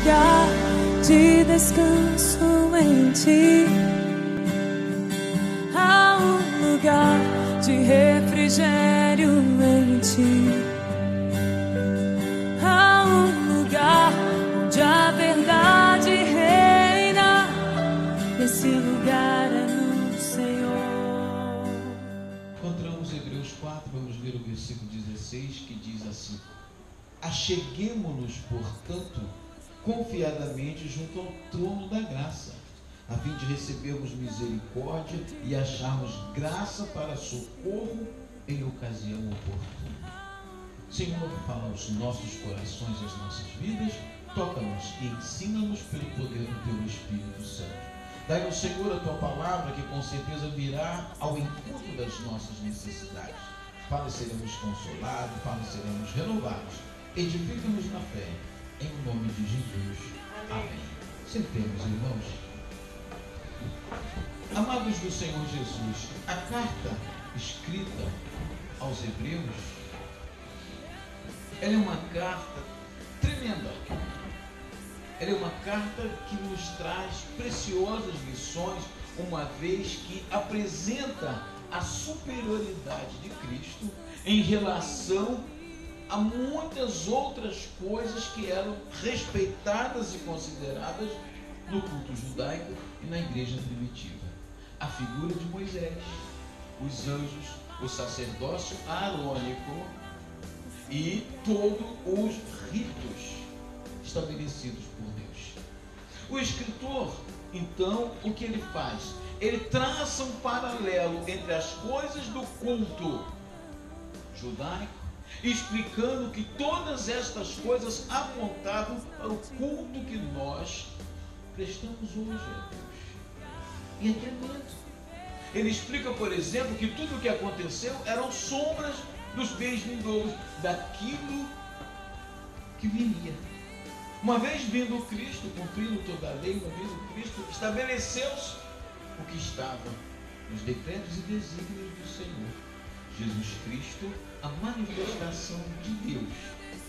lugar de descanso em ti. Há um lugar de refrigério em ti. Há um lugar onde a verdade reina. Esse lugar é no Senhor. Encontramos Hebreus 4, vamos ver o versículo 16, que diz assim: acheguemo-nos, portanto, confiadamente junto ao trono da graça, a fim de recebermos misericórdia e acharmos graça para socorro em ocasião oportuna. Senhor, fala aos nossos corações e às nossas vidas, toca-nos e ensina-nos pelo poder do Teu Espírito Santo. Dai-nos, Senhor, a Tua palavra, que com certeza virá ao encontro das nossas necessidades. Fala e seremos consolados, fala e seremos renovados. Edifica-nos na fé, em nome de Jesus. Amém. Sentemos, irmãos. Amados do Senhor Jesus, a carta escrita aos Hebreus, ela é uma carta tremenda. Ela é uma carta que nos traz preciosas lições, uma vez que apresenta a superioridade de Cristo em relação a muitas outras coisas que eram respeitadas e consideradas no culto judaico e na igreja primitiva. A figura de Moisés, os anjos, o sacerdócio arônico e todos os ritos estabelecidos por Deus. O escritor, então, o que ele faz? Ele traça um paralelo entre as coisas do culto judaico, explicando que todas estas coisas apontavam para o culto que nós prestamos hoje a Deus. E é tremendo. Ele explica, por exemplo, que tudo o que aconteceu eram sombras dos bens vindouros, daquilo que viria. Uma vez vindo Cristo, cumprindo toda a lei, uma vez o Cristo, estabeleceu-se o que estava nos decretos e desígnios do Senhor. Jesus Cristo, a manifestação de Deus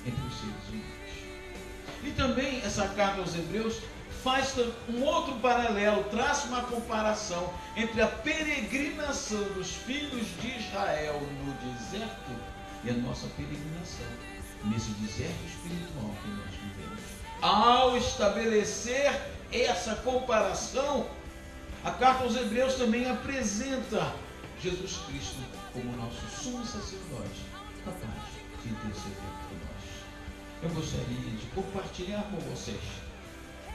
entre os seres humanos. E também essa carta aos Hebreus faz um outro paralelo, traça uma comparação entre a peregrinação dos filhos de Israel no deserto e a nossa peregrinação nesse deserto espiritual que nós vivemos. Ao estabelecer essa comparação, a carta aos Hebreus também apresenta Jesus Cristo como nosso sumo sacerdote, capaz de interceder por nós. Eu gostaria de compartilhar com vocês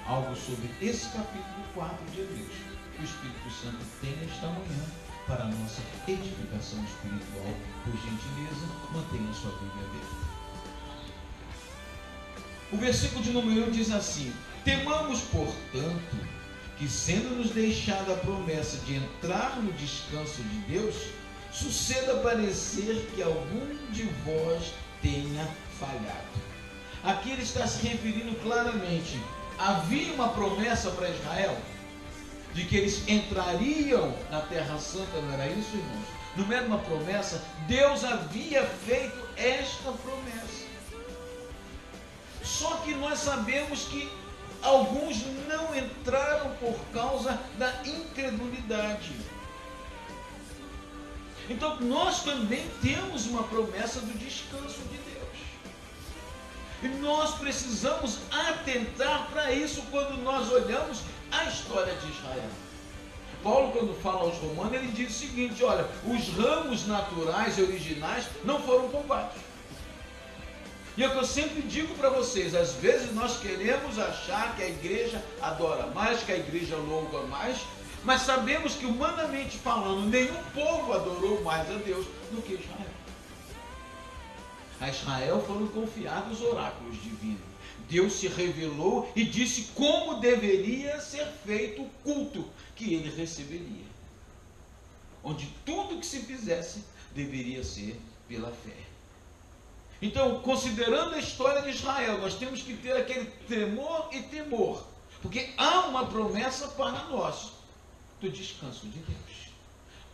algo sobre esse capítulo 4 de Hebreus, que o Espírito Santo tem esta manhã para a nossa edificação espiritual. Por gentileza, mantenha sua Bíblia aberta. O versículo de número 1 diz assim: temamos, portanto, que sendo-nos deixada a promessa de entrar no descanso de Deus, suceda parecer que algum de vós tenha falhado. Aqui ele está se referindo claramente. Havia uma promessa para Israel de que eles entrariam na Terra Santa, não era isso, irmãos? Não era uma promessa? Deus havia feito esta promessa. Só que nós sabemos que alguns não entraram por causa da incredulidade. Então nós também temos uma promessa do descanso de Deus. E nós precisamos atentar para isso quando nós olhamos a história de Israel. Paulo, quando fala aos Romanos, ele diz o seguinte: olha, os ramos naturais e originais não foram poupados. E é o que eu sempre digo para vocês: às vezes nós queremos achar que a igreja adora mais, que a igreja louva mais, mas sabemos que, humanamente falando, nenhum povo adorou mais a Deus do que Israel. A Israel foram confiados os oráculos divinos. Deus se revelou e disse como deveria ser feito o culto que ele receberia, onde tudo que se fizesse deveria ser pela fé. Então, considerando a história de Israel, nós temos que ter aquele tremor e temor, porque há uma promessa para nós do descanso de Deus.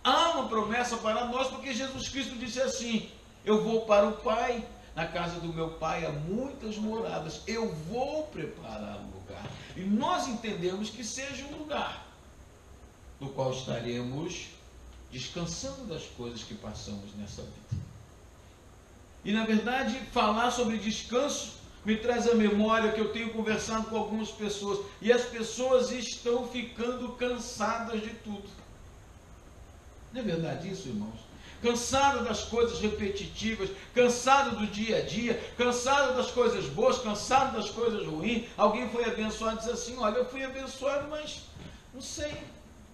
Há uma promessa para nós, porque Jesus Cristo disse assim: eu vou para o Pai, Na casa do meu pai há muitas moradas. Eu vou preparar um lugar. E nós entendemos que seja um lugar no qual estaremos descansando das coisas que passamos nessa vida. E na verdade, falar sobre descanso me traz à memória que eu tenho conversado com algumas pessoas, e as pessoas estão ficando cansadas de tudo. Não é verdade isso, irmãos? Cansado das coisas repetitivas, cansado do dia a dia, cansado das coisas boas, cansado das coisas ruins. Alguém foi abençoado e diz assim: olha, eu fui abençoado, mas não sei,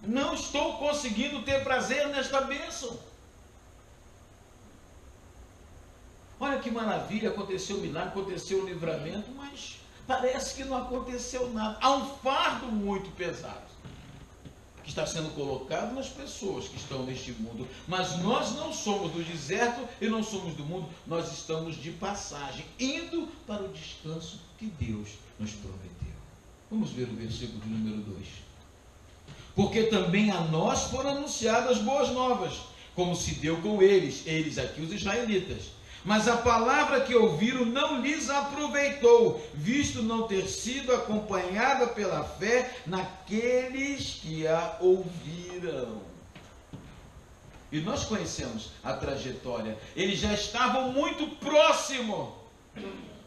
não estou conseguindo ter prazer nesta bênção. Olha que maravilha, aconteceu um milagre, aconteceu um livramento, mas parece que não aconteceu nada. Há um fardo muito pesado que está sendo colocado nas pessoas que estão neste mundo. Mas nós não somos do deserto e não somos do mundo. Nós estamos de passagem, indo para o descanso que Deus nos prometeu. Vamos ver o versículo de número 2. Porque também a nós foram anunciadas boas novas, como se deu com eles aqui os israelitas. Mas a palavra que ouviram não lhes aproveitou, visto não ter sido acompanhada pela fé naqueles que a ouviram. E nós conhecemos a trajetória. Eles já estavam muito próximos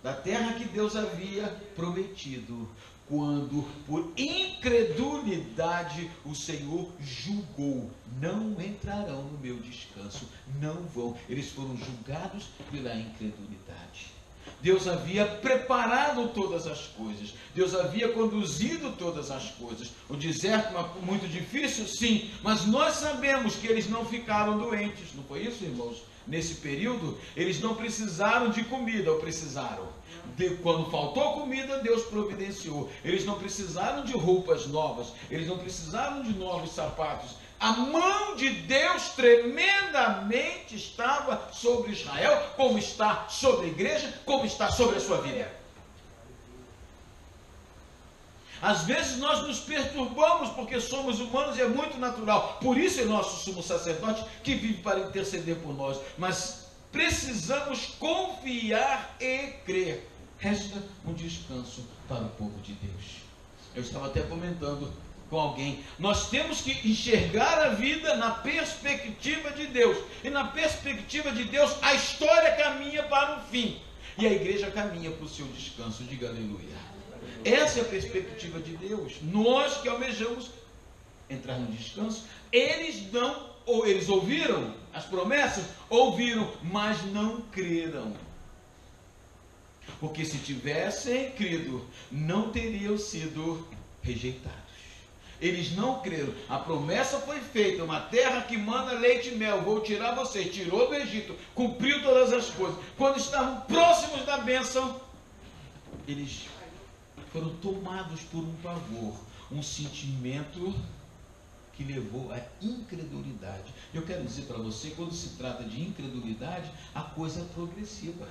da terra que Deus havia prometido, quando por incredulidade o Senhor julgou: não entrarão no meu descanso, não vão. Eles foram julgados pela incredulidade. Deus havia preparado todas as coisas, Deus havia conduzido todas as coisas. O deserto muito difícil, sim, mas nós sabemos que eles não ficaram doentes, não foi isso, irmãos? Nesse período, eles não precisaram de comida, ou precisaram? Quando faltou comida, Deus providenciou. Eles não precisaram de roupas novas, eles não precisaram de novos sapatos. A mão de Deus tremendamente estava sobre Israel, como está sobre a igreja, como está sobre a sua vida. Às vezes nós nos perturbamos porque somos humanos e é muito natural. Por isso é nosso sumo sacerdote que vive para interceder por nós. Mas precisamos confiar e crer. Resta um descanso para o povo de Deus. Eu estava até comentando com alguém. Nós temos que enxergar a vida na perspectiva de Deus. E na perspectiva de Deus, a história caminha para o fim. E a igreja caminha para o seu descanso. Diga aleluia. Essa é a perspectiva de Deus. Nós que almejamos entrar no descanso, eles não, ou eles ouviram as promessas, ouviram, mas não creram. Porque se tivessem crido, não teriam sido rejeitados. Eles não creram. A promessa foi feita, uma terra que manda leite e mel, vou tirar vocês. Tirou do Egito, cumpriu todas as coisas. Quando estavam próximos da bênção, eles foram tomados por um pavor, um sentimento que levou à incredulidade. Eu quero dizer para você, quando se trata de incredulidade, a coisa é progressiva.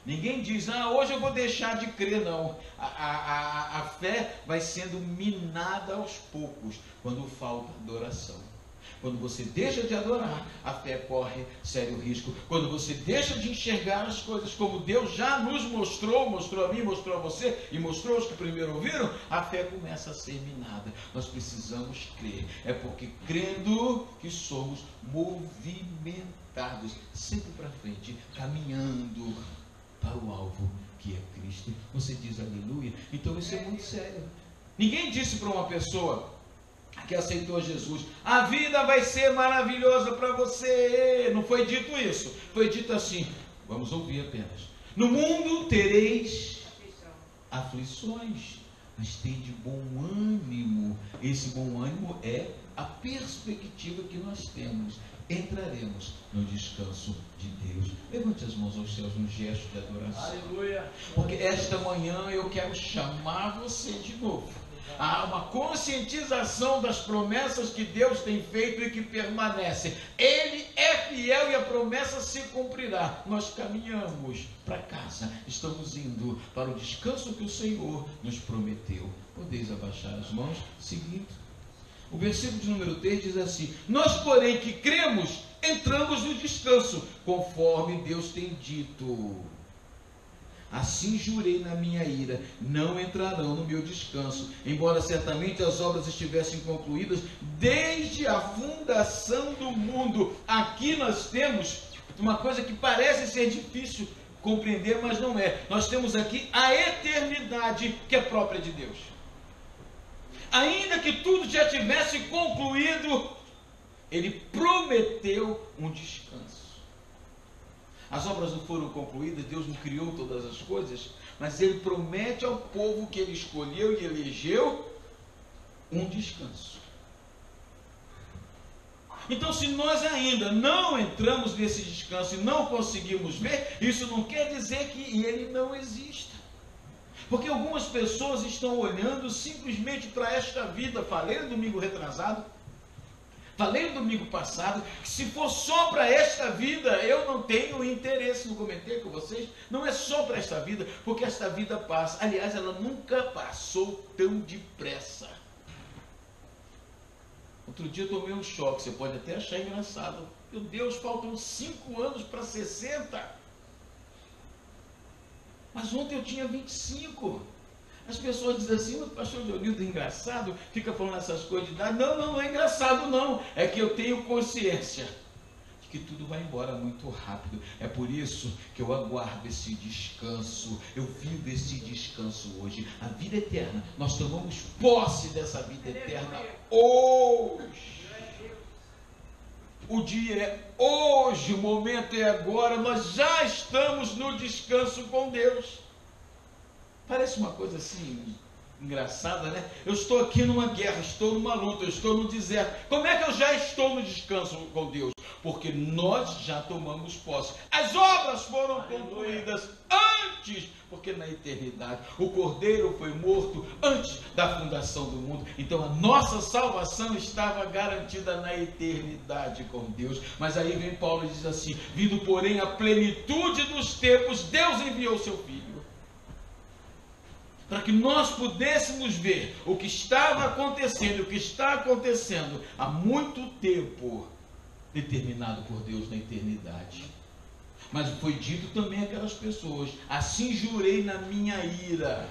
Ninguém diz: hoje eu vou deixar de crer, não. A fé vai sendo minada aos poucos, quando falta adoração. Quando você deixa de adorar, a fé corre sério risco. Quando você deixa de enxergar as coisas como Deus já nos mostrou, mostrou a mim, mostrou a você e mostrou aos que primeiro ouviram, a fé começa a ser minada. Nós precisamos crer. É porque crendo que somos movimentados sempre para frente, caminhando para o alvo que é Cristo. Você diz aleluia? Então isso é muito sério. Ninguém disse para uma pessoa que aceitou Jesus: a vida vai ser maravilhosa para você. Não foi dito isso. Foi dito assim, vamos ouvir apenas: no mundo tereis aflições, mas tende bom ânimo. Esse bom ânimo é a perspectiva que nós temos. Entraremos no descanso de Deus. Levante as mãos aos céus num gesto de adoração. Aleluia. Porque esta manhã eu quero chamar você de novo. Há uma conscientização das promessas que Deus tem feito e que permanecem. Ele é fiel e a promessa se cumprirá. Nós caminhamos para casa, estamos indo para o descanso que o Senhor nos prometeu. Podeis abaixar as mãos, seguindo. O versículo de número 3 diz assim: nós, porém, que cremos, entramos no descanso, conforme Deus tem dito. Assim jurei na minha ira, não entrarão no meu descanso, embora certamente as obras estivessem concluídas desde a fundação do mundo. Aqui nós temos uma coisa que parece ser difícil compreender, mas não é. Nós temos aqui a eternidade que é própria de Deus. Ainda que tudo já tivesse concluído, Ele prometeu um descanso. As obras não foram concluídas, Deus não criou todas as coisas, mas Ele promete ao povo que Ele escolheu e elegeu um descanso. Então, se nós ainda não entramos nesse descanso e não conseguimos ver, isso não quer dizer que Ele não exista. Porque algumas pessoas estão olhando simplesmente para esta vida. Falei no domingo retrasado, falei no domingo passado, que se for só para esta vida, eu não tenho interesse. Não comentei com vocês? Não é só para esta vida, porque esta vida passa. Aliás, ela nunca passou tão depressa. Outro dia eu tomei um choque, você pode até achar engraçado. Meu Deus, faltam 5 anos para 60. Mas ontem eu tinha 25. As pessoas dizem assim, o pastor Leonildo é engraçado, fica falando essas coisas de idade. Não, não é engraçado não. É que eu tenho consciência de que tudo vai embora muito rápido. É por isso que eu aguardo esse descanso. Eu vivo esse descanso hoje. A vida eterna, nós tomamos posse dessa vida eterna hoje. O dia é hoje, o momento é agora. Nós já estamos no descanso com Deus. Parece uma coisa assim, engraçada, né? Eu estou aqui numa guerra, estou numa luta, eu estou no deserto. Como é que eu já estou no descanso com Deus? Porque nós já tomamos posse. As obras foram concluídas antes, porque na eternidade o Cordeiro foi morto antes da fundação do mundo. Então a nossa salvação estava garantida na eternidade com Deus. Mas aí vem Paulo e diz assim: vindo porém a plenitude dos tempos, Deus enviou o seu Filho, para que nós pudéssemos ver o que estava acontecendo, o que está acontecendo há muito tempo, determinado por Deus na eternidade. Mas foi dito também àquelas pessoas: assim jurei na minha ira.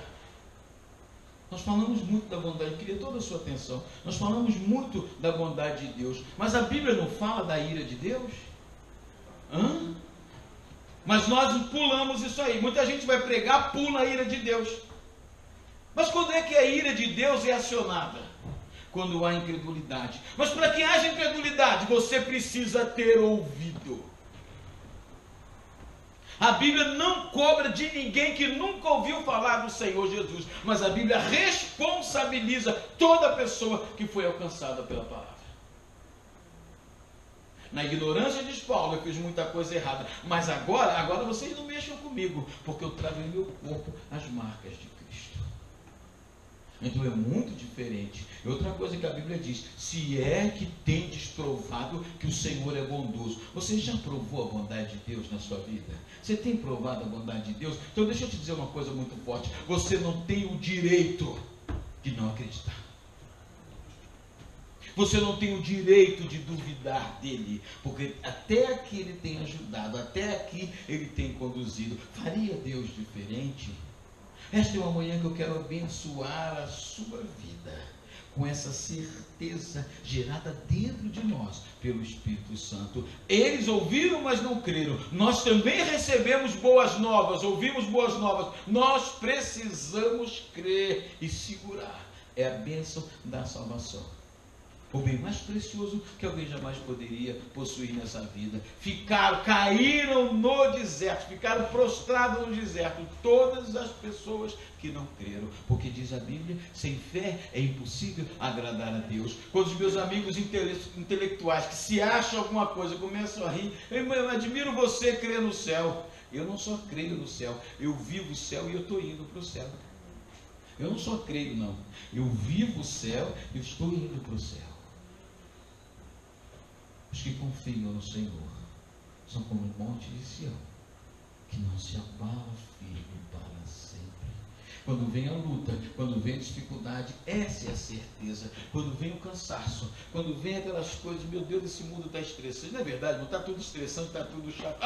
Nós falamos muito da bondade, eu queria toda a sua atenção. Nós falamos muito da bondade de Deus, mas a Bíblia não fala da ira de Deus? Mas nós pulamos isso aí. Muita gente vai pregar, pula a ira de Deus. Mas quando é que a ira de Deus é acionada? Quando há incredulidade. Mas para que haja incredulidade, você precisa ter ouvido. A Bíblia não cobra de ninguém que nunca ouviu falar do Senhor Jesus, mas a Bíblia responsabiliza toda pessoa que foi alcançada pela palavra. Na ignorância, diz Paulo, eu fiz muita coisa errada, mas agora vocês não mexam comigo, porque eu trago em meu corpo as marcas de Cristo. Então é muito diferente. E outra coisa que a Bíblia diz: se é que tendes provado que o Senhor é bondoso. Você já provou a bondade de Deus na sua vida? Você tem provado a bondade de Deus? Então deixa eu te dizer uma coisa muito forte: você não tem o direito de não acreditar. Você não tem o direito de duvidar dele, porque até aqui ele tem ajudado, até aqui ele tem conduzido. Faria Deus diferente? Esta é uma manhã que eu quero abençoar a sua vida, com essa certeza gerada dentro de nós, pelo Espírito Santo. Eles ouviram, mas não creram. Nós também recebemos boas novas, ouvimos boas novas. Nós precisamos crer e segurar. É a bênção da salvação. O bem mais precioso que alguém jamais poderia possuir nessa vida. Caíram no deserto, ficaram prostrados no deserto, todas as pessoas que não creram, porque diz a Bíblia, sem fé é impossível agradar a Deus. Quando os meus amigos intelectuais que se acham alguma coisa começam a rir, eu admiro você crer no céu. Eu não só creio no céu, eu vivo o céu e eu estou indo para o céu. Eu não só creio não, eu vivo o céu e estou indo para o céu. Os que confiam no Senhor são como um monte de Sião, que não se abala firme para sempre. quando vem a luta, quando vem a dificuldade, essa é a certeza. Quando vem o cansaço, quando vem aquelas coisas, meu Deus, esse mundo está estressante. Não é verdade? Não está tudo estressante, está tudo chato.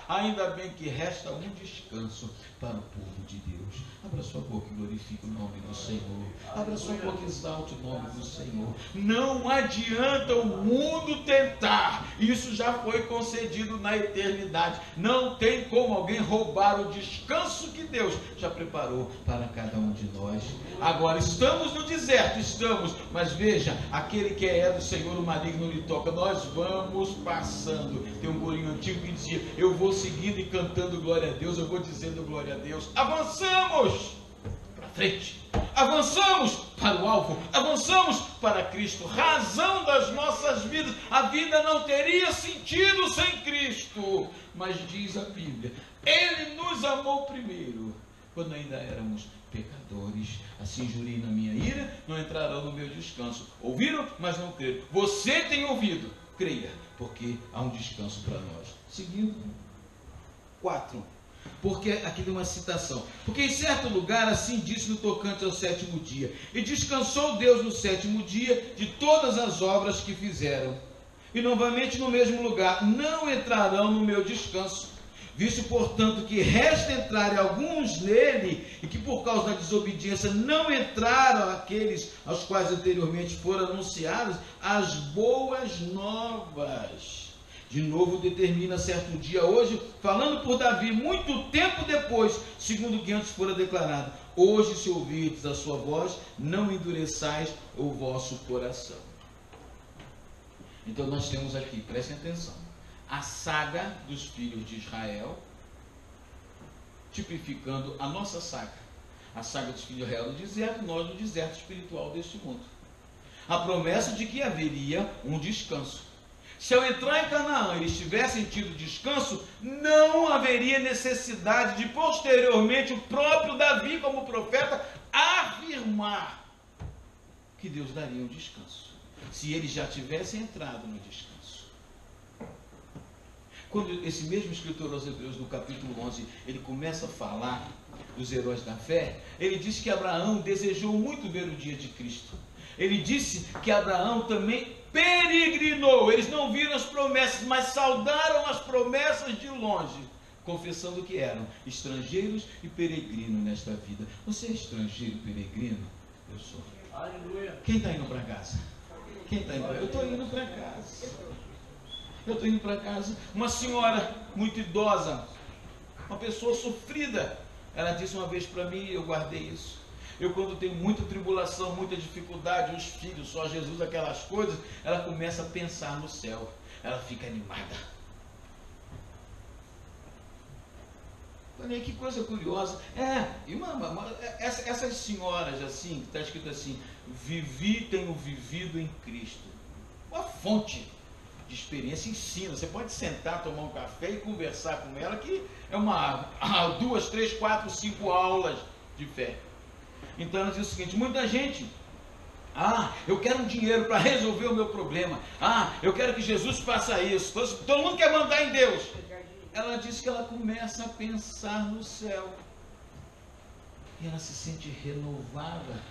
Ainda bem que resta um descanso para o povo de Deus. Abra sua boca e glorifique o nome do Senhor. Abra sua boca e exalte o nome do Senhor. Não adianta o mundo tentar. Isso já foi concedido na eternidade. Não tem como alguém roubar o descanso que Deus já preparou para cada um de nós. Agora, estamos no deserto, mas veja, aquele que é do Senhor, o maligno lhe toca. Nós vamos passando. Tem um corinho antigo que dizia: eu vou seguindo e cantando glória a Deus, eu vou dizendo glória a Deus. Avançamos para frente, avançamos para o alvo, avançamos para Cristo, razão das nossas vidas. A vida não teria sentido sem Cristo, mas diz a Bíblia, Ele nos amou primeiro, quando ainda éramos pecadores. Assim jurei na minha ira, não entrarão no meu descanso. Ouviram, mas não creram. Você tem ouvido, creia, porque há um descanso para nós. Seguindo, 4. Porque aqui tem uma citação. Porque em certo lugar assim disse no tocante ao sétimo dia: e descansou Deus no sétimo dia de todas as obras que fizeram. E novamente no mesmo lugar: não entrarão no meu descanso. Visto, portanto, que resta entrarem alguns nele, e que por causa da desobediência não entraram aqueles aos quais anteriormente foram anunciadas as boas novas. De novo determina certo dia hoje, falando por Davi, muito tempo depois, segundo o que antes fora declarado: hoje, se ouvirdes a sua voz, não endureçais o vosso coração. Então nós temos aqui, prestem atenção, a saga dos filhos de Israel, tipificando a nossa saga, a saga dos filhos de Israel no deserto, nós no deserto espiritual deste mundo. A promessa de que haveria um descanso. Se ao entrar em Canaã eles tivessem tido descanso, não haveria necessidade de posteriormente o próprio Davi, como profeta, afirmar que Deus daria um descanso, se eles já tivessem entrado no descanso. Quando esse mesmo escritor aos Hebreus, no capítulo 11, ele começa a falar dos heróis da fé, ele diz que Abraão desejou muito ver o dia de Cristo. Ele disse que Abraão também peregrinou. Eles não viram as promessas, mas saudaram as promessas de longe, confessando que eram estrangeiros e peregrinos nesta vida. Você é estrangeiro e peregrino? Eu sou. Aleluia. Quem está indo para casa? Quem está indo para casa? Eu estou indo para casa. Eu estou indo para casa. Uma senhora muito idosa, uma pessoa sofrida, ela disse uma vez para mim, e eu guardei isso: eu, quando tenho muita tribulação, muita dificuldade, os filhos, só Jesus, aquelas coisas, ela começa a pensar no céu, ela fica animada. Falei, que coisa curiosa. Essas senhoras assim, que está escrito assim: tenho vivido em Cristo. Uma fonte de experiência, ensina. Você pode sentar, tomar um café e conversar com ela, que é 2, 3, 4, 5 aulas de fé. Então ela diz o seguinte: muita gente, eu quero um dinheiro para resolver o meu problema, eu quero que Jesus faça isso, todo mundo quer mandar em Deus. Ela diz que ela começa a pensar no céu, e ela se sente renovada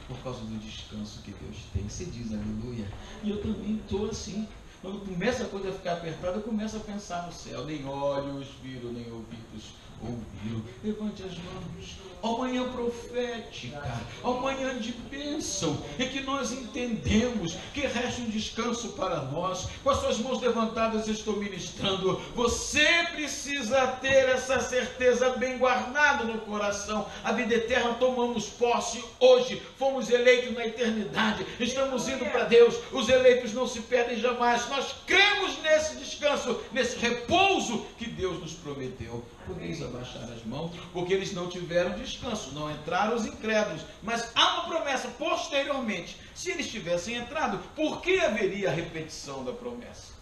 por causa do descanso que Deus tem. Você diz aleluia? E eu também estou assim. Quando começa a coisa a ficar apertada, eu começo a pensar no céu. Nem olhos viram, nem ouvidos ouviram. Levante as mãos. Ó manhã profética, ó manhã de bênção, em que nós entendemos que resta um descanso para nós. Com as suas mãos levantadas estou ministrando. Você precisa ter essa certeza bem guardada no coração. A vida eterna tomamos posse hoje. Fomos eleitos na eternidade. Estamos indo para Deus. Os eleitos não se perdem jamais. Nós cremos nesse descanso, nesse repouso que Deus nos prometeu. Podeis abaixar as mãos, porque eles não tiveram descanso, não entraram os incrédulos, mas há uma promessa posteriormente. Se eles tivessem entrado, por que haveria a repetição da promessa?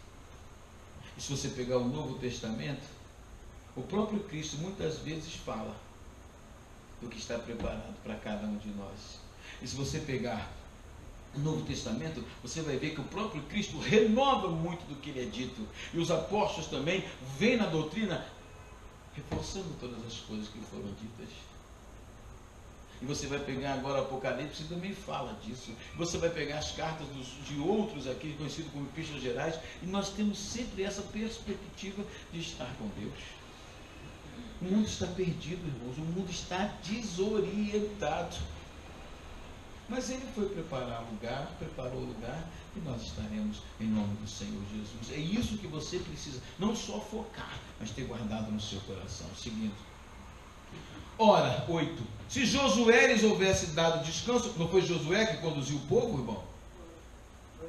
E se você pegar o Novo Testamento, o próprio Cristo muitas vezes fala do que está preparado para cada um de nós. E se você pegar o Novo Testamento, você vai ver que o próprio Cristo renova muito do que lhe é dito, e os apóstolos também vêm na doutrina reforçando todas as coisas que foram ditas. E você vai pegar agora o Apocalipse, que também fala disso. Você vai pegar as cartas de outros aqui, conhecidos como Epístolas Gerais, e nós temos sempre essa perspectiva de estar com Deus. O mundo está perdido, irmãos, o mundo está desorientado. Mas Ele foi preparar lugar, preparou o lugar, e nós estaremos em nome do Senhor Jesus. É isso que você precisa, não só focar, mas ter guardado no seu coração. Seguindo. Ora, 8. Se Josué lhes houvesse dado descanso, não foi Josué que conduziu o povo, irmão?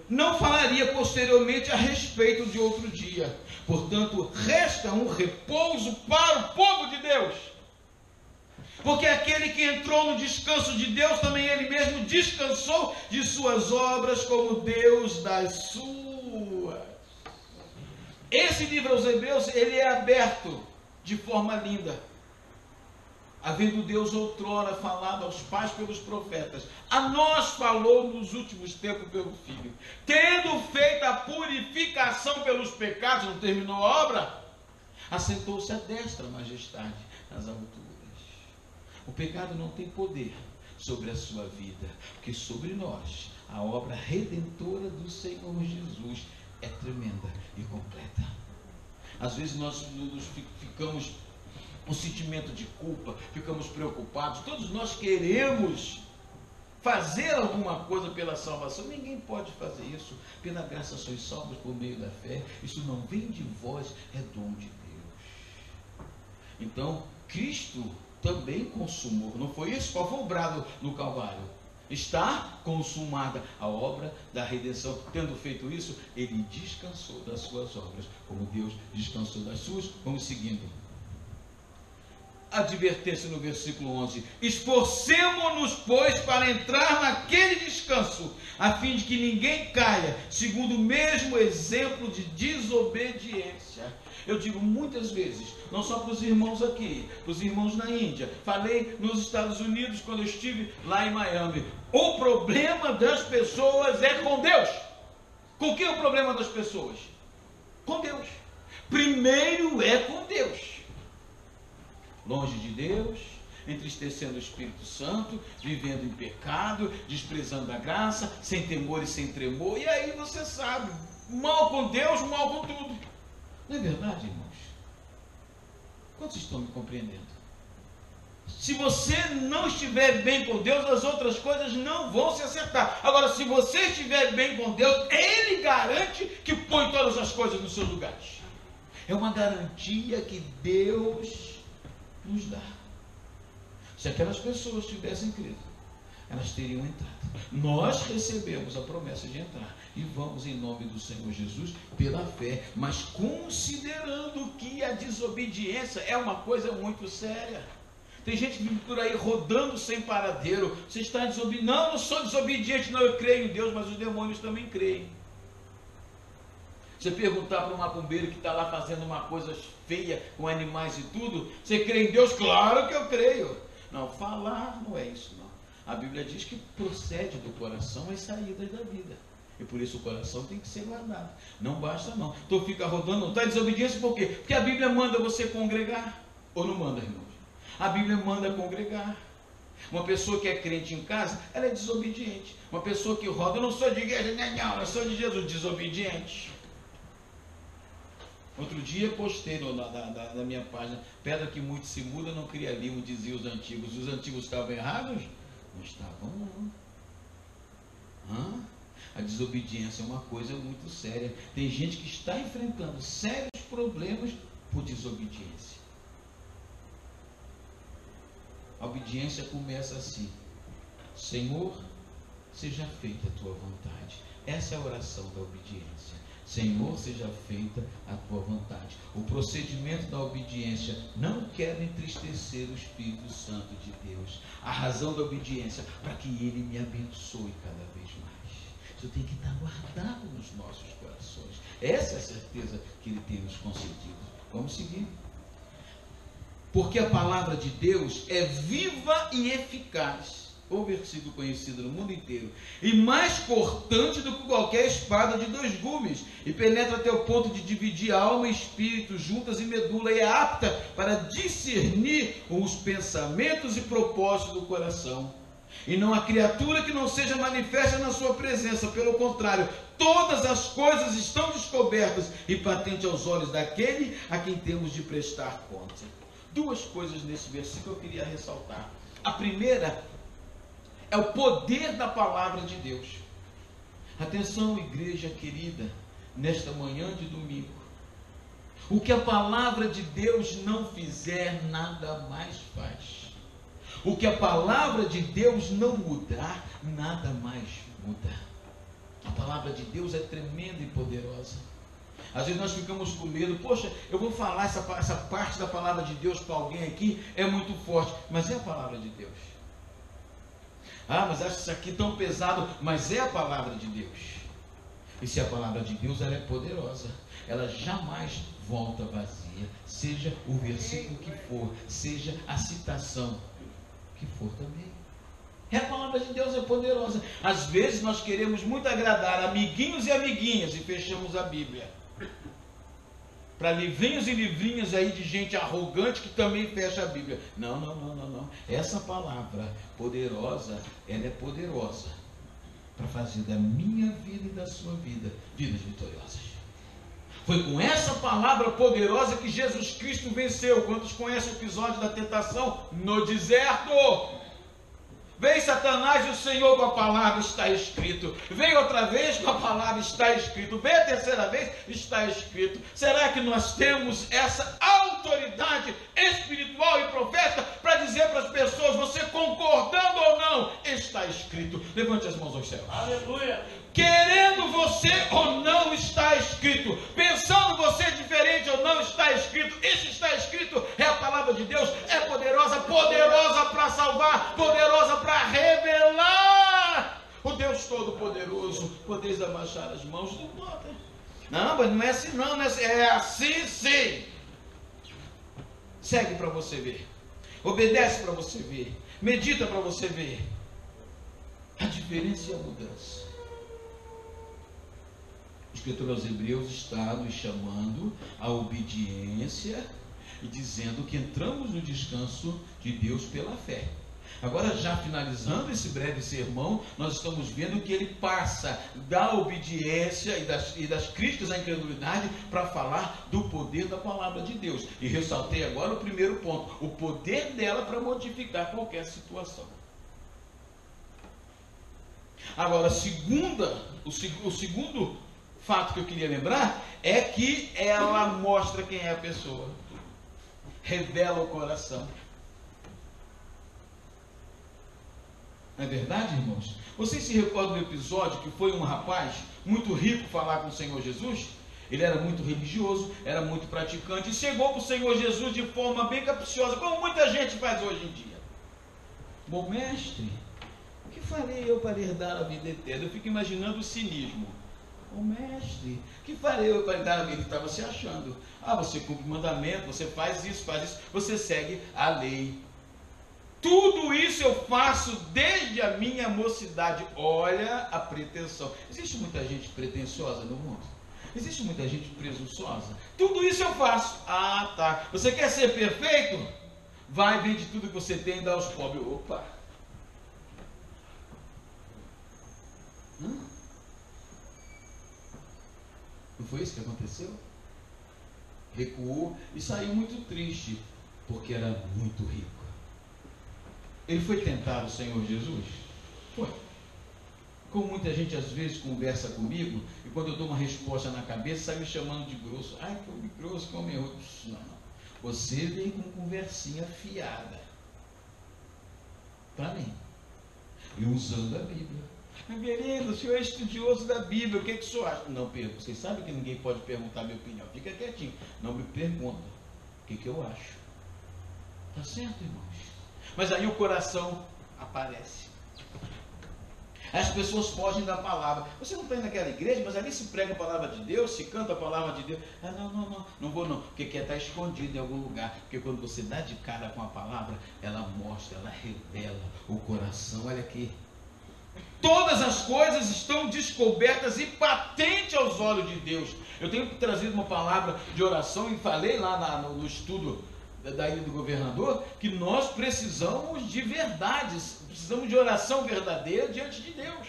Não falaria posteriormente a respeito de outro dia. Portanto, resta um repouso para o povo de Deus. Porque aquele que entrou no descanso de Deus, também ele mesmo descansou de suas obras, como Deus das suas. Esse livro aos Hebreus, ele é aberto de forma linda. Havendo Deus outrora falado aos pais pelos profetas, a nós falou nos últimos tempos pelo Filho. Tendo feito a purificação pelos pecados, não terminou a obra? Assentou-se à destra, majestade, nas alturas. O pecado não tem poder sobre a sua vida, porque sobre nós, a obra redentora do Senhor Jesus é tremenda e completa. Às vezes nós ficamos um sentimento de culpa, ficamos preocupados, todos nós queremos fazer alguma coisa pela salvação. Ninguém pode fazer isso. Pela graça sois salvos por meio da fé. Isso não vem de vós, é dom de Deus. Então, Cristo também consumou, não foi isso? Qual foi o brado no Calvário? Está consumada a obra da redenção. Tendo feito isso, ele descansou das suas obras, como Deus descansou das suas. Vamos seguindo. Advertência no versículo 11: esforcemo-nos, pois, para entrar naquele descanso, a fim de que ninguém caia, segundo o mesmo exemplo de desobediência. Eu digo muitas vezes, não só para os irmãos aqui, para os irmãos na Índia, falei nos Estados Unidos quando eu estive lá em Miami, o problema das pessoas é com Deus. Com que é o problema das pessoas? Com Deus. Primeiro é com Deus. Longe de Deus, entristecendo o Espírito Santo, vivendo em pecado, desprezando a graça, sem temor e sem tremor, e aí você sabe, mal com Deus, mal com tudo. Não é verdade, irmãos? Quantos estão me compreendendo? Se você não estiver bem com Deus, as outras coisas não vão se acertar. Agora, se você estiver bem com Deus, Ele garante que põe todas as coisas nos seus lugares. É uma garantia que Deus nos dá. Se aquelas pessoas tivessem crido, elas teriam entrado. Nós recebemos a promessa de entrar e vamos em nome do Senhor Jesus pela fé, mas considerando que a desobediência é uma coisa muito séria. Tem gente que vive por aí rodando sem paradeiro. Você está desobediente? Não, não sou desobediente, não, eu creio em Deus, mas os demônios também creem. Você perguntar para um macumbeiro que está lá fazendo uma coisa feia com animais e tudo, você crê em Deus? Claro que eu creio. Não, falar não é isso, não. A Bíblia diz que procede do coração as saídas da vida. E por isso o coração tem que ser guardado. Não basta não. Então fica rodando, não está desobediência por quê? Porque a Bíblia manda você congregar. Ou não manda, irmãos? A Bíblia manda congregar. Uma pessoa que é crente em casa, ela é desobediente. Uma pessoa que roda, eu não sou de igreja, não, eu sou de Jesus, desobediente. Outro dia postei na minha página, pedra que muito se muda não cria limo, diziam os antigos. Os antigos estavam errados? Não estavam, não. A desobediência é uma coisa muito séria. Tem gente que está enfrentando sérios problemas por desobediência. A obediência começa assim: Senhor, seja feita a tua vontade. Essa é a oração da obediência. Senhor, seja feita a tua vontade. O procedimento da obediência: não quero entristecer o Espírito Santo de Deus. A razão da obediência: para que Ele me abençoe cada vez mais. Isso tem que estar guardado nos nossos corações. Essa é a certeza que Ele tem nos concedido. Vamos seguir. Porque a palavra de Deus é viva e eficaz. o versículo conhecido no mundo inteiro, e mais cortante do que qualquer espada de 2 gumes, e penetra até o ponto de dividir alma e espírito, juntas e medula, e é apta para discernir os pensamentos e propósitos do coração. E não há criatura que não seja manifesta na sua presença, pelo contrário, todas as coisas estão descobertas e patentes aos olhos daquele a quem temos de prestar conta. 2 coisas nesse versículo eu queria ressaltar. A primeira é o poder da palavra de Deus. Atenção, igreja querida, nesta manhã de domingo, o que a palavra de Deus não fizer, nada mais faz. O que a palavra de Deus não mudar, nada mais muda. A palavra de Deus é tremenda e poderosa. Às vezes nós ficamos com medo, poxa, eu vou falar essa parte da palavra de Deus para alguém aqui, é muito forte, mas é a palavra de Deus. Ah, mas acho isso aqui tão pesado, mas é a palavra de Deus. E se a palavra de Deus, ela é poderosa, ela jamais volta vazia, seja o versículo que for, seja a citação que for também. A palavra de Deus é poderosa. Às vezes nós queremos muito agradar amiguinhos e amiguinhas e fechamos a Bíblia para livrinhos e livrinhas aí de gente arrogante que também fecha a Bíblia. Não. Essa palavra poderosa, ela é poderosa para fazer da minha vida e da sua vida vidas vitoriosas. Foi com essa palavra poderosa que Jesus Cristo venceu. Quantos conhecem o episódio da tentação no deserto? Vem Satanás e o Senhor com a palavra, está escrito. Vem outra vez com a palavra, está escrito. Vem a terceira vez, está escrito. Será que nós temos essa autoridade espiritual e profética para dizer para as pessoas, você concordando ou não, está escrito? Levante as mãos aos céus. Aleluia. Querendo você ou não, está escrito. Pensando você diferente ou não, está escrito. Isso está escrito, é a palavra de Deus. É poderosa, poderosa para salvar, poderosa para revelar o Deus Todo-Poderoso. Podeis abaixar as mãos do bota. Não, mas não é assim não, não é assim, é assim sim. Segue para você ver. Obedece para você ver. Medita para você ver. A diferença e a mudança. O escritor aos Hebreus está nos chamando à obediência e dizendo que entramos no descanso de Deus pela fé. Agora, já finalizando esse breve sermão, nós estamos vendo que ele passa da obediência e das críticas à incredulidade para falar do poder da palavra de Deus. E ressaltei agora o primeiro ponto, o poder dela para modificar qualquer situação. Agora, o segundo fato que eu queria lembrar é que ela mostra quem é a pessoa, revela o coração. Não é verdade, irmãos? Vocês se recordam do episódio que foi um rapaz muito rico falar com o Senhor Jesus? Ele era muito religioso, era muito praticante e chegou para o Senhor Jesus de forma bem capciosa, como muita gente faz hoje em dia. Bom mestre, o que farei eu para herdar a vida eterna? Eu fico imaginando o cinismo. Ô mestre, que farei eu para herdar a vida? Ele estava se achando. Ah, você cumpre o mandamento, você faz isso, você segue a lei. Tudo isso eu faço desde a minha mocidade. Olha a pretensão. Existe muita gente pretensiosa no mundo? Existe muita gente presunçosa? Tudo isso eu faço. Ah, tá. Você quer ser perfeito? Vai, vende tudo que você tem e dá aos pobres. Opa! Não foi isso que aconteceu? Recuou e saiu muito triste, porque era muito rico. Ele foi tentar o Senhor Jesus? Foi. Como muita gente às vezes conversa comigo, e quando eu dou uma resposta na cabeça, sai me chamando de grosso. Ai, que homem grosso, que homem ruim. Não. Você vem com conversinha fiada para mim, e usando a Bíblia. Meu querido, o senhor é estudioso da Bíblia, o que o senhor acha? Não pergunto, vocês sabem que ninguém pode perguntar a minha opinião, fica quietinho, não me pergunta o que eu acho. Está certo, irmãos? Mas aí o coração aparece. As pessoas fogem da palavra. Você não está indo naquela igreja, mas ali se prega a palavra de Deus, se canta a palavra de Deus. Ah, não vou não, porque quer estar escondido em algum lugar. Porque quando você dá de cara com a palavra, ela mostra, ela revela o coração. Olha aqui. Todas as coisas estão descobertas e patentes aos olhos de Deus. Eu tenho trazido uma palavra de oração e falei lá no estudo da Ilha do Governador, que nós precisamos de verdades, precisamos de oração verdadeira diante de Deus.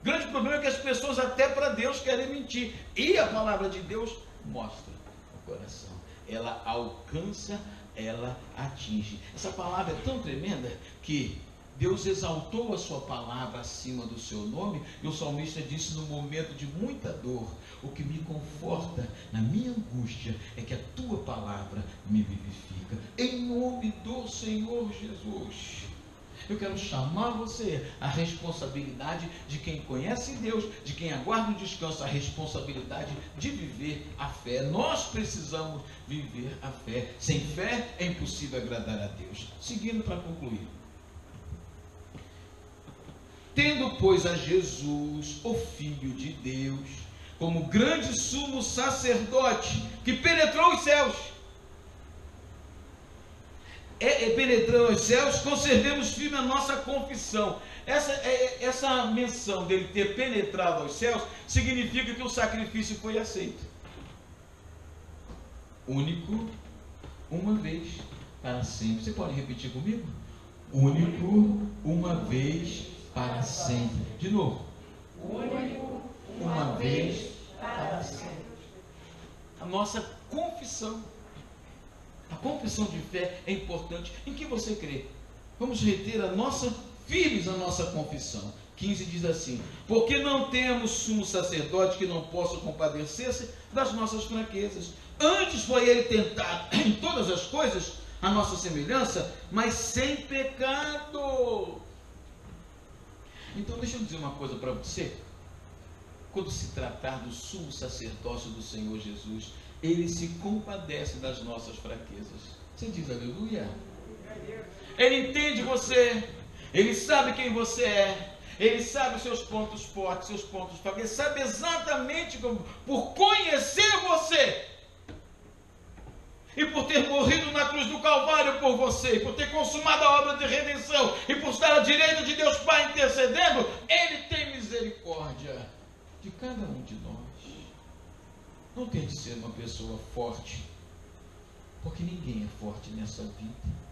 O grande problema é que as pessoas até para Deus querem mentir, e a palavra de Deus mostra o coração, ela alcança, ela atinge. Essa palavra é tão tremenda que Deus exaltou a sua palavra acima do seu nome, e o salmista disse: no momento de muita dor, o que me conforta na minha angústia é que a tua palavra me vivifica. Em nome do Senhor Jesus, eu quero chamar você à responsabilidade de quem conhece Deus, de quem aguarda o descanso, a responsabilidade de viver a fé. Nós precisamos viver a fé. Sem fé é impossível agradar a Deus. Seguindo para concluir. Tendo, pois, a Jesus, o Filho de Deus, como grande sumo sacerdote, que penetrou os céus, penetrou os céus, conservemos firme a nossa confissão. Essa menção dele ter penetrado aos céus, significa que o sacrifício foi aceito. Único, uma vez, para sempre. Você pode repetir comigo? Único, uma vez, para sempre. De novo. Único, uma vez, para sempre. A nossa confissão. A confissão de fé é importante. Em que você crê? Vamos reter firmes a nossa confissão. 15 diz assim: porque não temos sumo sacerdote que não possa compadecer-se das nossas fraquezas. Antes foi ele tentado em todas as coisas, a nossa semelhança, mas sem pecado. Então deixa eu dizer uma coisa para você. Quando se tratar do sumo sacerdócio do Senhor Jesus, ele se compadece das nossas fraquezas. Você diz aleluia? Ele entende você, ele sabe quem você é, ele sabe os seus pontos fortes, seus pontos fracos, ele sabe exatamente como, por conhecer você, e por ter morrido na cruz do Calvário por você, e por ter consumado a obra de redenção, e por estar à direita de Deus Pai intercedendo, ele tem misericórdia de cada um de nós. Não tente ser uma pessoa forte, porque ninguém é forte nessa vida.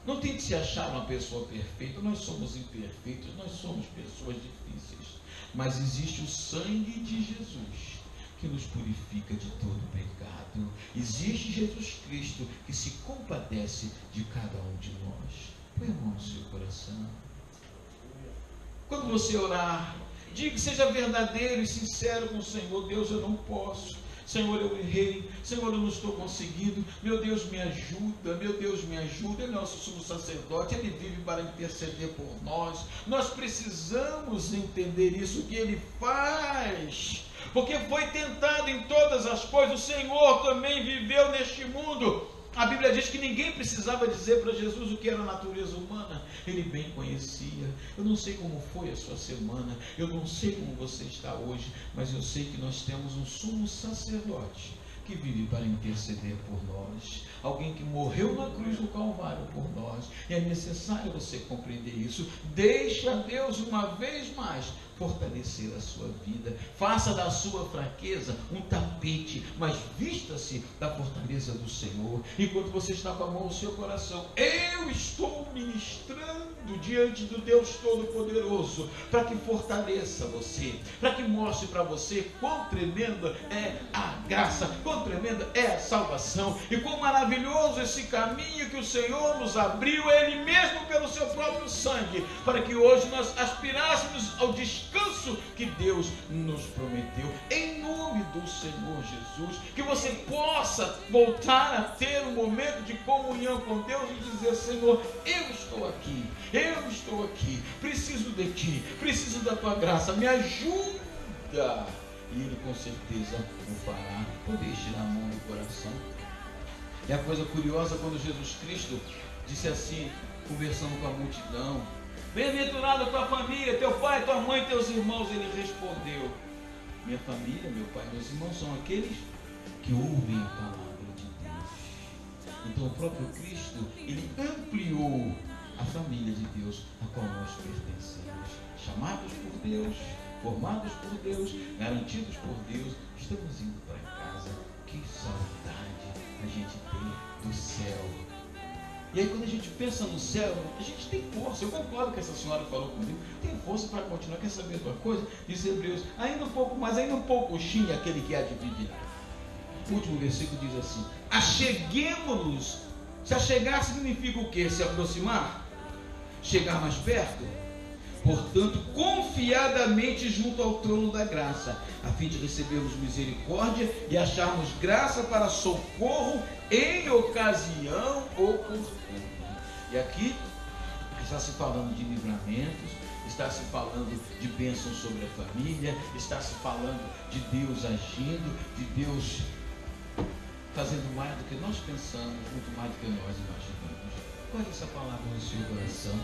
Não tente se achar uma pessoa perfeita. Nós somos imperfeitos, nós somos pessoas difíceis, mas existe o sangue de Jesus que nos purifica de todo pecado. Existe Jesus Cristo que se compadece de cada um de nós. Põe a mão no seu coração. Quando você orar, diga que seja verdadeiro e sincero com o Senhor. Deus, eu não posso. Senhor, eu errei. Senhor, eu não estou conseguindo. Meu Deus, me ajuda. Meu Deus, me ajuda. Ele é nosso sumo sacerdote. Ele vive para interceder por nós. Nós precisamos entender isso que ele faz. Porque foi tentado em todas as coisas. O Senhor também viveu neste mundo. A Bíblia diz que ninguém precisava dizer para Jesus o que era a natureza humana. Ele bem conhecia. Eu não sei como foi a sua semana, eu não sei como você está hoje, mas eu sei que nós temos um sumo sacerdote que vive para interceder por nós. Alguém que morreu na cruz do Calvário por nós. E é necessário você compreender isso. Deixa Deus uma vez mais fortalecer a sua vida. Faça da sua fraqueza um tapete, mas vista-se da fortaleza do Senhor. Enquanto você está com a mão no seu coração, eu estou ministrando diante do Deus Todo-Poderoso para que fortaleça você, para que mostre para você quão tremenda é a graça, quão tremenda é a salvação e quão maravilhoso esse caminho que o Senhor nos abriu, Ele mesmo pelo seu próprio sangue, para que hoje nós aspirássemos ao descanso que Deus nos prometeu. Em nome do Senhor Jesus, que você possa voltar a ter um momento de comunhão com Deus e dizer: Senhor, eu estou aqui, preciso de Ti, preciso da Tua graça, me ajuda. E Ele com certeza o fará. Poder tirar a mão do coração. É a coisa curiosa quando Jesus Cristo disse assim, conversando com a multidão: Bem-aventurado a tua família, teu pai, tua mãe, teus irmãos. Ele respondeu: minha família, meu pai, meus irmãos são aqueles que ouvem a palavra de Deus. Então o próprio Cristo, ele ampliou a família de Deus a qual nós pertencemos. Chamados por Deus, formados por Deus, garantidos por Deus, estamos indo para casa. Que saudade a gente tem do céu. E aí quando a gente pensa no céu, a gente tem força. Eu concordo que essa senhora falou comigo, tem força para continuar. Quer saber de uma coisa? Diz Hebreus, ainda um pouco mais, ainda um pouco xinha aquele que há de vir. O último versículo diz assim: acheguemo-nos. Se achegar significa o quê? Se aproximar? Chegar mais perto? Portanto, confiadamente junto ao trono da graça, a fim de recebermos misericórdia e acharmos graça para socorro em ocasião oportuna. E aqui está se falando de livramentos, está se falando de bênçãos sobre a família, está se falando de Deus agindo, de Deus fazendo mais do que nós pensamos, muito mais do que nós imaginamos. Guarde essa palavra no seu coração.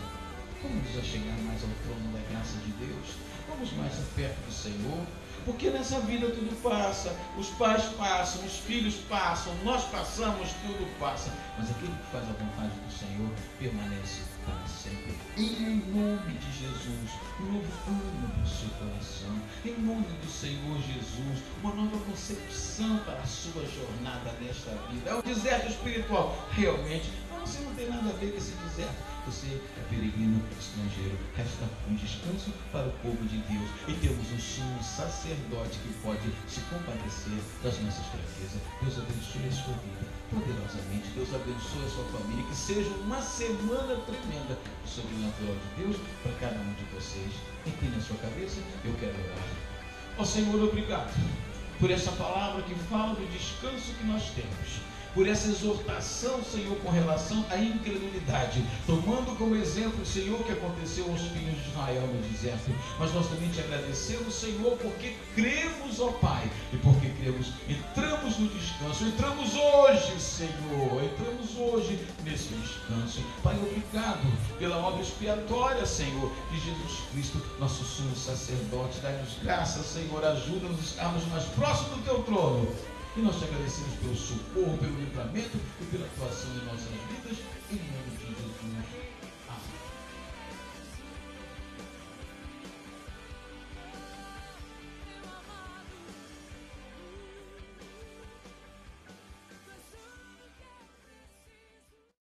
Vamos nos achegar mais ao trono da graça de Deus. Vamos mais perto do Senhor. Porque nessa vida tudo passa. Os pais passam, os filhos passam, nós passamos, tudo passa. Mas aquele que faz a vontade do Senhor permanece para sempre. Em nome de Jesus, um novo ânimo para o seu coração. Em nome do Senhor Jesus, uma nova concepção para a sua jornada nesta vida. É um deserto espiritual. Realmente, você não tem nada a ver com esse deserto. Você é peregrino estrangeiro. Resta um descanso para o povo de Deus. E temos um sumo sacerdote que pode se compadecer das nossas fraquezas. Deus abençoe a sua vida poderosamente. Deus abençoe a sua família. Que seja uma semana tremenda do sobrenatural de Deus para cada um de vocês. Incline a sua cabeça. Eu quero orar. Ó Senhor, obrigado por essa palavra que fala do descanso que nós temos. Por essa exortação, Senhor, com relação à incredulidade, tomando como exemplo, Senhor, o que aconteceu aos filhos de Israel no deserto. Mas nós também te agradecemos, Senhor, porque cremos, ó Pai, e porque cremos, entramos no descanso, entramos hoje, Senhor, entramos hoje nesse descanso. Pai, obrigado pela obra expiatória, Senhor, de Jesus Cristo, nosso sumo sacerdote. Dá-nos graça, Senhor, ajuda-nos a estarmos mais próximos do teu trono. E nós te agradecemos pelo socorro, pelo livramento e pela atuação em nossas vidas, em nome de Jesus.